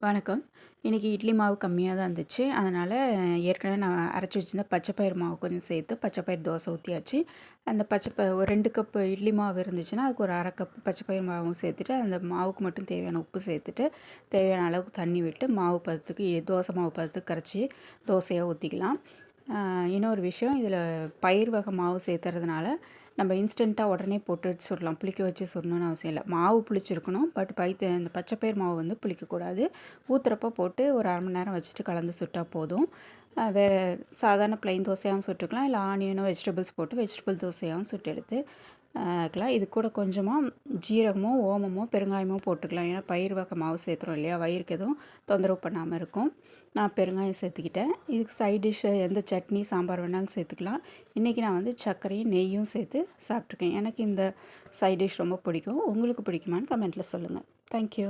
வணக்கம். இன்றைக்கி இட்லி மாவு கம்மியாக தான் இருந்துச்சு. அதனால் ஏற்கனவே நான் அரைச்சி வச்சிருந்த பச்சைப்பயிறு மாவு கொஞ்சம் சேர்த்து பச்சைப்பயிறு தோசை ஊற்றியாச்சு. அந்த ஒரு 2 கப்பு இட்லி மாவு இருந்துச்சுன்னா, அதுக்கு ஒரு 1/2 கப் பச்சைப்பயிறு மாவும் சேர்த்துட்டு, அந்த மாவுக்கு மட்டும் தேவையான உப்பு சேர்த்துட்டு, தேவையான அளவுக்கு தண்ணி விட்டு மாவு பதத்துக்கு தோசை மாவு பதத்துக்கு கரைச்சி தோசையாக ஊற்றிக்கலாம். இன்னொரு விஷயம், இதில் பயிர் வகை மாவு சேர்த்துறதுனால நம்ம இன்ஸ்டண்ட்டாக உடனே போட்டு சுடலாம். புளிக்க வச்சு சுடணும்னு அவசியம் இல்லை. மாவு புளிச்சிருக்கணும். பட் இந்த பச்சைப்பயிறு மாவு வந்து புளிக்கக்கூடாது. ஊற்றுறப்ப போட்டு ஒரு 1/2 மணி நேரம் வச்சுட்டு கலந்து சுட்டால் போதும். வே சாதாரண ப்ளைன் தோசையாகவும் சுட்டுக்கலாம். இல்லை ஆனியனோ வெஜிடபிள்ஸ் போட்டு வெஜிடபிள் தோசையாகவும் சுட்டு எடுத்து க்கலாம். இது கூட கொஞ்சமாக ஜீரகமோ ஓமமோ பெருங்காயமோ போட்டுக்கலாம். ஏன்னா பயிர் வகை மாவு சேர்த்துறோம் இல்லையா, வயிறுக்கு எதுவும் தொந்தரவு பண்ணாமல் இருக்கும். நான் பெருங்காயம் சேர்த்துக்கிட்டேன். இதுக்கு சைட் டிஷ் எந்த சட்னி சாம்பார் வேணாலும் சேர்த்துக்கலாம். இன்றைக்கி நான் வந்து சர்க்கரையும் நெய்யும் சேர்த்து சாப்பிட்ருக்கேன். எனக்கு இந்த சைட் டிஷ் ரொம்ப பிடிக்கும். உங்களுக்கு பிடிக்குமான்னு கமெண்ட்டில் சொல்லுங்கள். தேங்க்யூ.